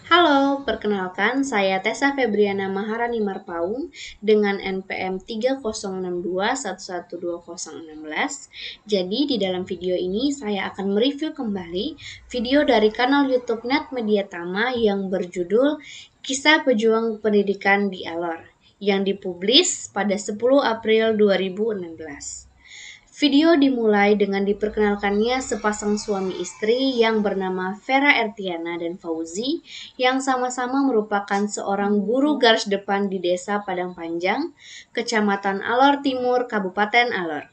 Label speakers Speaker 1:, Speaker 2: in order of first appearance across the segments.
Speaker 1: Halo, perkenalkan saya Tessa Febriana Maharani Marpaung dengan NPM 30621120016. Jadi di dalam video ini saya akan mereview kembali video dari kanal YouTube Net Media Tama yang berjudul Kisah Pejuang Pendidikan di Alor yang dipublis pada 10 April 2016. Video dimulai dengan diperkenalkannya sepasang suami istri yang bernama Vera Ertiana dan Fauzi yang sama-sama merupakan seorang guru garis depan di Desa Padang Panjang, Kecamatan Alor Timur, Kabupaten Alor.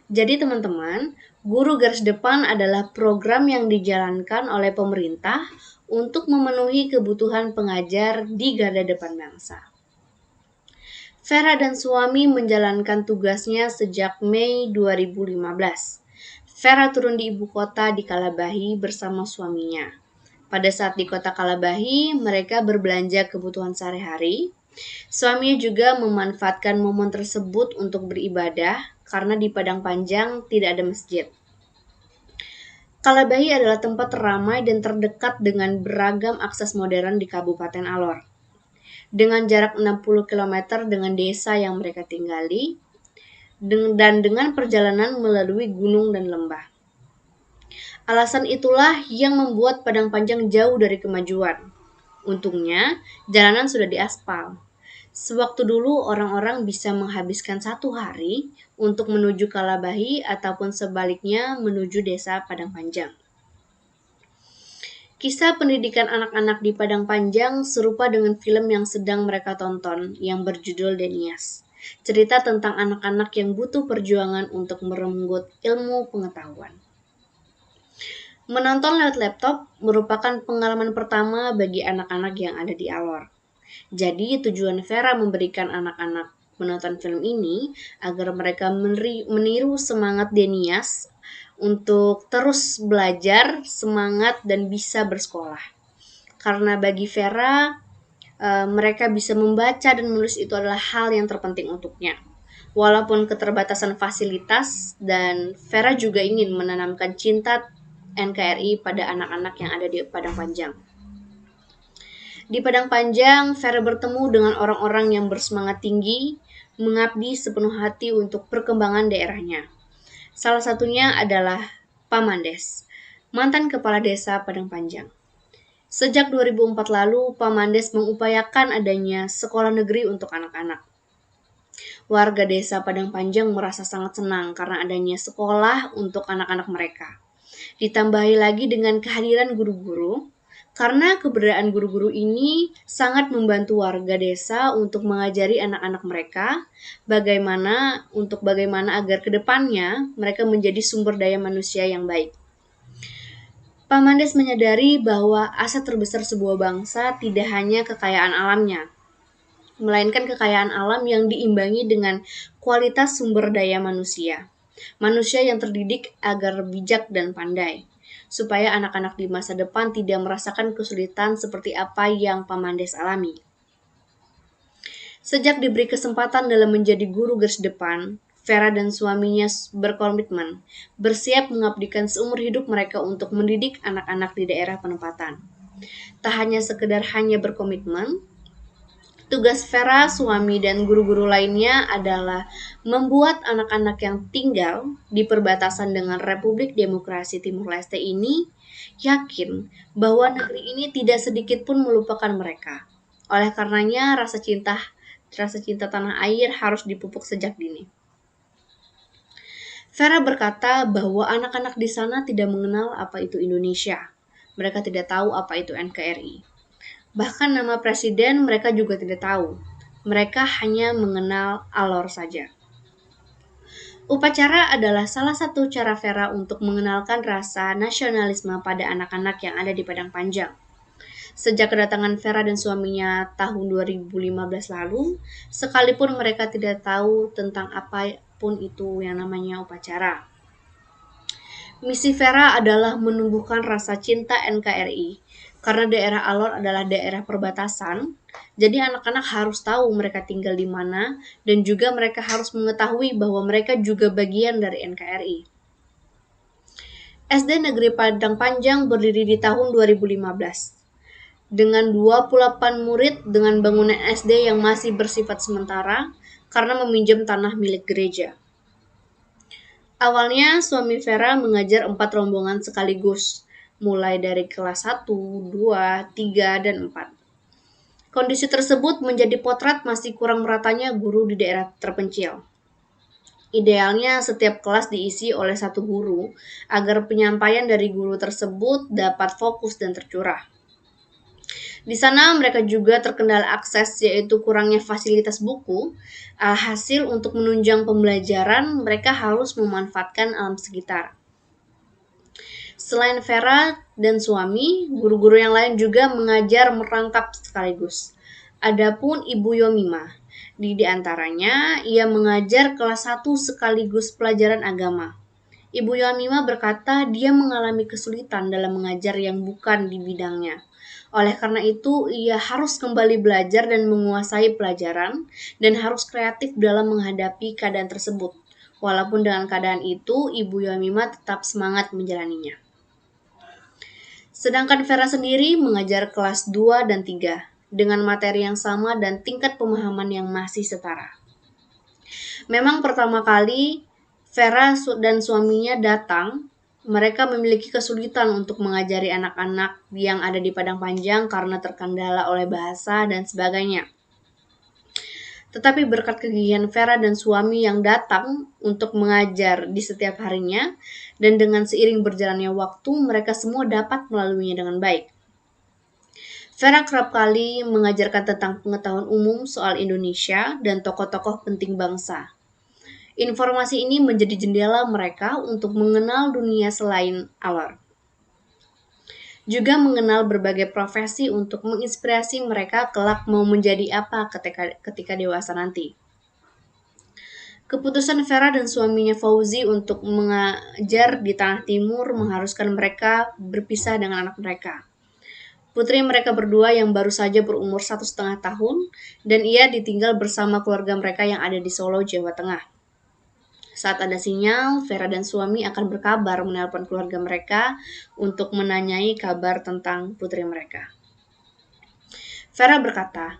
Speaker 1: Jadi teman-teman, guru garis depan adalah program yang dijalankan oleh pemerintah untuk memenuhi kebutuhan pengajar di garda depan bangsa. Vera dan suami menjalankan tugasnya sejak Mei 2015. Vera turun di ibu kota di Kalabahi bersama suaminya. Pada saat di kota Kalabahi, mereka berbelanja kebutuhan sehari-hari. Suaminya juga memanfaatkan momen tersebut untuk beribadah karena di Padang Panjang tidak ada masjid. Kalabahi adalah tempat ramai dan terdekat dengan beragam akses modern di Kabupaten Alor. Dengan jarak 60 km dengan desa yang mereka tinggali, dan dengan perjalanan melalui gunung dan lembah. Alasan itulah yang membuat Padang Panjang jauh dari kemajuan. Untungnya, jalanan sudah diaspal. Sewaktu dulu orang-orang bisa menghabiskan 1 hari untuk menuju Kalabahi ataupun sebaliknya menuju desa Padang Panjang. Kisah pendidikan anak-anak di Padang Panjang serupa dengan film yang sedang mereka tonton yang berjudul Denias. Cerita tentang anak-anak yang butuh perjuangan untuk merenggut ilmu pengetahuan. Menonton lewat laptop merupakan pengalaman pertama bagi anak-anak yang ada di Alor. Jadi tujuan Vera memberikan anak-anak menonton film ini agar mereka meniru semangat Denias untuk terus belajar, semangat, dan bisa bersekolah. Karena bagi Vera, mereka bisa membaca dan menulis itu adalah hal yang terpenting untuknya. Walaupun keterbatasan fasilitas, dan Vera juga ingin menanamkan cinta NKRI pada anak-anak yang ada di Padang Panjang. Di Padang Panjang, Vera bertemu dengan orang-orang yang bersemangat tinggi, mengabdi sepenuh hati untuk perkembangan daerahnya. Salah satunya adalah Pak Mandes, mantan kepala desa Padang Panjang. Sejak 2004 lalu, Pak Mandes mengupayakan adanya sekolah negeri untuk anak-anak. Warga desa Padang Panjang merasa sangat senang karena adanya sekolah untuk anak-anak mereka. Ditambahi lagi dengan kehadiran guru-guru, karena keberadaan guru-guru ini sangat membantu warga desa untuk mengajari anak-anak mereka bagaimana agar kedepannya mereka menjadi sumber daya manusia yang baik. Pak Mandes menyadari bahwa aset terbesar sebuah bangsa tidak hanya kekayaan alamnya, melainkan kekayaan alam yang diimbangi dengan kualitas sumber daya manusia. Manusia yang terdidik agar bijak dan pandai, supaya anak-anak di masa depan tidak merasakan kesulitan seperti apa yang Pak Mandes alami. Sejak diberi kesempatan dalam menjadi guru garis depan, Vera dan suaminya berkomitmen, bersiap mengabdikan seumur hidup mereka untuk mendidik anak-anak di daerah penempatan. Tak hanya sekedar berkomitmen, tugas Vera, suami, dan guru-guru lainnya adalah membuat anak-anak yang tinggal di perbatasan dengan Republik Demokrasi Timur Leste ini yakin bahwa negeri ini tidak sedikit pun melupakan mereka. Oleh karenanya, rasa cinta tanah air harus dipupuk sejak dini. Vera berkata bahwa anak-anak di sana tidak mengenal apa itu Indonesia. Mereka tidak tahu apa itu NKRI. Bahkan nama presiden mereka juga tidak tahu. Mereka hanya mengenal Alor saja. Upacara adalah salah satu cara Vera untuk mengenalkan rasa nasionalisme pada anak-anak yang ada di Padang Panjang. Sejak kedatangan Vera dan suaminya tahun 2015 lalu, sekalipun mereka tidak tahu tentang apapun itu yang namanya upacara. Misi Vera adalah menumbuhkan rasa cinta NKRI. Karena daerah Alor adalah daerah perbatasan, jadi anak-anak harus tahu mereka tinggal di mana dan juga mereka harus mengetahui bahwa mereka juga bagian dari NKRI. SD Negeri Padang Panjang berdiri di tahun 2015. dengan 28 murid dengan bangunan SD yang masih bersifat sementara karena meminjam tanah milik gereja. Awalnya suami Vera mengajar 4 rombongan sekaligus, mulai dari kelas 1, 2, 3, dan 4. Kondisi tersebut menjadi potret masih kurang meratanya guru di daerah terpencil. Idealnya setiap kelas diisi oleh satu guru agar penyampaian dari guru tersebut dapat fokus dan tercurah. Di sana mereka juga terkendala akses, yaitu kurangnya fasilitas buku. Hasil untuk menunjang pembelajaran, mereka harus memanfaatkan alam sekitar. Selain Vera dan suami, guru-guru yang lain juga mengajar merangkap sekaligus. Adapun Ibu Yomima, di antaranya ia mengajar kelas 1 sekaligus pelajaran agama. Ibu Yomima berkata dia mengalami kesulitan dalam mengajar yang bukan di bidangnya. Oleh karena itu, ia harus kembali belajar dan menguasai pelajaran dan harus kreatif dalam menghadapi keadaan tersebut. Walaupun dengan keadaan itu, Ibu Yomima tetap semangat menjalaninya. Sedangkan Vera sendiri mengajar kelas 2 dan 3 dengan materi yang sama dan tingkat pemahaman yang masih setara. Memang pertama kali Vera dan suaminya datang, mereka memiliki kesulitan untuk mengajari anak-anak yang ada di Padang Panjang karena terkendala oleh bahasa dan sebagainya. Tetapi berkat kegigihan Vera dan suami yang datang untuk mengajar di setiap harinya, dan dengan seiring berjalannya waktu, mereka semua dapat melaluinya dengan baik. Vera kerap kali mengajarkan tentang pengetahuan umum soal Indonesia dan tokoh-tokoh penting bangsa. Informasi ini menjadi jendela mereka untuk mengenal dunia selain Alor. Juga mengenal berbagai profesi untuk menginspirasi mereka kelak mau menjadi apa ketika dewasa nanti. Keputusan Vera dan suaminya Fauzi untuk mengajar di Tanah Timur mengharuskan mereka berpisah dengan anak mereka. Putri mereka berdua yang baru saja berumur 1,5 tahun, dan ia ditinggal bersama keluarga mereka yang ada di Solo, Jawa Tengah. Saat ada sinyal, Vera dan suami akan berkabar menelpon keluarga mereka untuk menanyai kabar tentang putri mereka. Vera berkata,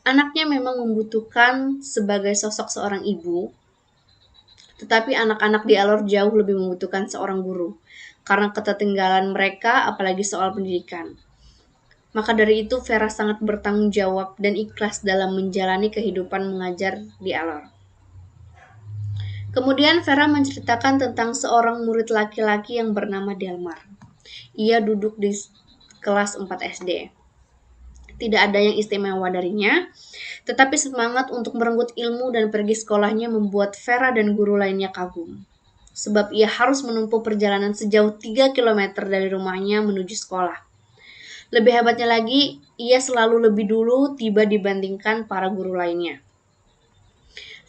Speaker 1: anaknya memang membutuhkan sebagai sosok seorang ibu, tetapi anak-anak di Alor jauh lebih membutuhkan seorang guru, karena ketertinggalan mereka apalagi soal pendidikan. Maka dari itu Vera sangat bertanggung jawab dan ikhlas dalam menjalani kehidupan mengajar di Alor. Kemudian Vera menceritakan tentang seorang murid laki-laki yang bernama Delmar. Ia duduk di kelas 4 SD. Tidak ada yang istimewa darinya, tetapi semangat untuk merenggut ilmu dan pergi sekolahnya membuat Vera dan guru lainnya kagum. Sebab ia harus menempuh perjalanan sejauh 3 km dari rumahnya menuju sekolah. Lebih hebatnya lagi, ia selalu lebih dulu tiba dibandingkan para guru lainnya.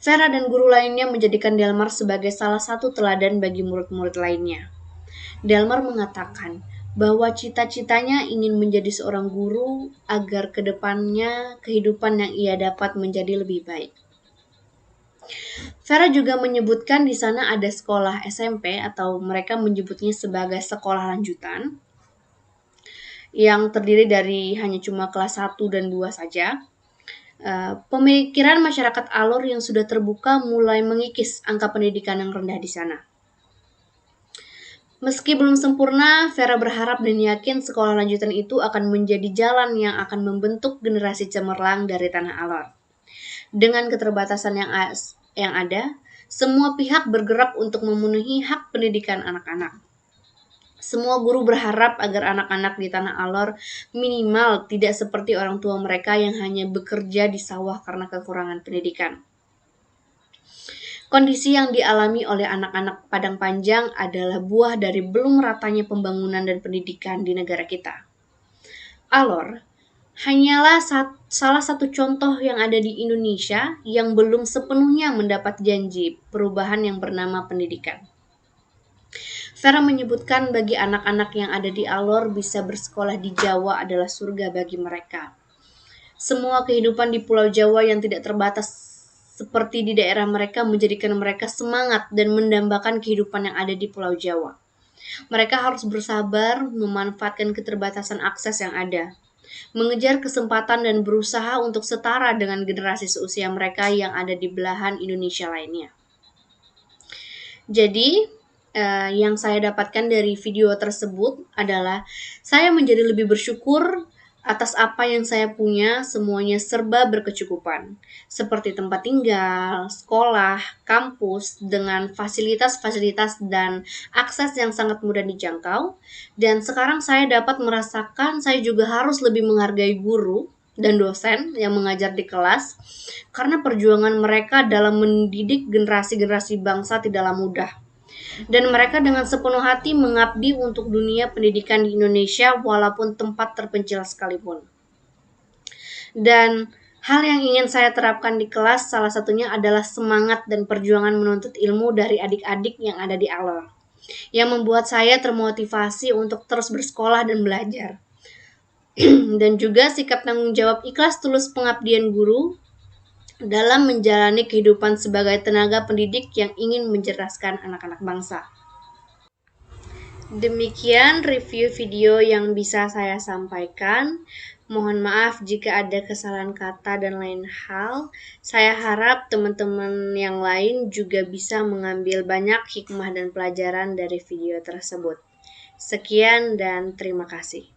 Speaker 1: Vera dan guru lainnya menjadikan Delmar sebagai salah satu teladan bagi murid-murid lainnya. Delmar mengatakan bahwa cita-citanya ingin menjadi seorang guru agar ke depannya kehidupan yang ia dapat menjadi lebih baik. Vera juga menyebutkan di sana ada sekolah SMP atau mereka menyebutnya sebagai sekolah lanjutan yang terdiri dari hanya cuma kelas 1 dan 2 saja. Pemikiran masyarakat Alor yang sudah terbuka mulai mengikis angka pendidikan yang rendah di sana. Meski belum sempurna, Vera berharap dan yakin sekolah lanjutan itu akan menjadi jalan yang akan membentuk generasi cemerlang dari tanah Alor. Dengan keterbatasan yang ada, semua pihak bergerak untuk memenuhi hak pendidikan anak-anak. Semua guru berharap agar anak-anak di tanah Alor minimal tidak seperti orang tua mereka yang hanya bekerja di sawah karena kekurangan pendidikan. Kondisi yang dialami oleh anak-anak Padang Panjang adalah buah dari belum meratanya pembangunan dan pendidikan di negara kita. Alor hanyalah salah satu contoh yang ada di Indonesia yang belum sepenuhnya mendapat janji perubahan yang bernama pendidikan. Vera menyebutkan bagi anak-anak yang ada di Alor bisa bersekolah di Jawa adalah surga bagi mereka. Semua kehidupan di Pulau Jawa yang tidak terbatas seperti di daerah mereka menjadikan mereka semangat dan mendambakan kehidupan yang ada di Pulau Jawa. Mereka harus bersabar memanfaatkan keterbatasan akses yang ada. mengejar kesempatan dan berusaha untuk setara dengan generasi seusia mereka yang ada di belahan Indonesia lainnya. Jadi, yang saya dapatkan dari video tersebut adalah saya menjadi lebih bersyukur atas apa yang saya punya, semuanya serba berkecukupan. Seperti tempat tinggal, sekolah, kampus, dengan fasilitas-fasilitas dan akses yang sangat mudah dijangkau. Dan sekarang saya dapat merasakan saya juga harus lebih menghargai guru dan dosen yang mengajar di kelas, karena perjuangan mereka dalam mendidik generasi-generasi bangsa tidaklah mudah. Dan mereka dengan sepenuh hati mengabdi untuk dunia pendidikan di Indonesia walaupun tempat terpencil sekalipun. Dan hal yang ingin saya terapkan di kelas salah satunya adalah semangat dan perjuangan menuntut ilmu dari adik-adik yang ada di Alor, yang membuat saya termotivasi untuk terus bersekolah dan belajar. Dan juga sikap tanggung jawab ikhlas tulus pengabdian guru dalam menjalani kehidupan sebagai tenaga pendidik yang ingin mencerdaskan anak-anak bangsa. Demikian review video yang bisa saya sampaikan. Mohon maaf jika ada kesalahan kata dan lain hal. Saya harap teman-teman yang lain juga bisa mengambil banyak hikmah dan pelajaran dari video tersebut. Sekian dan terima kasih.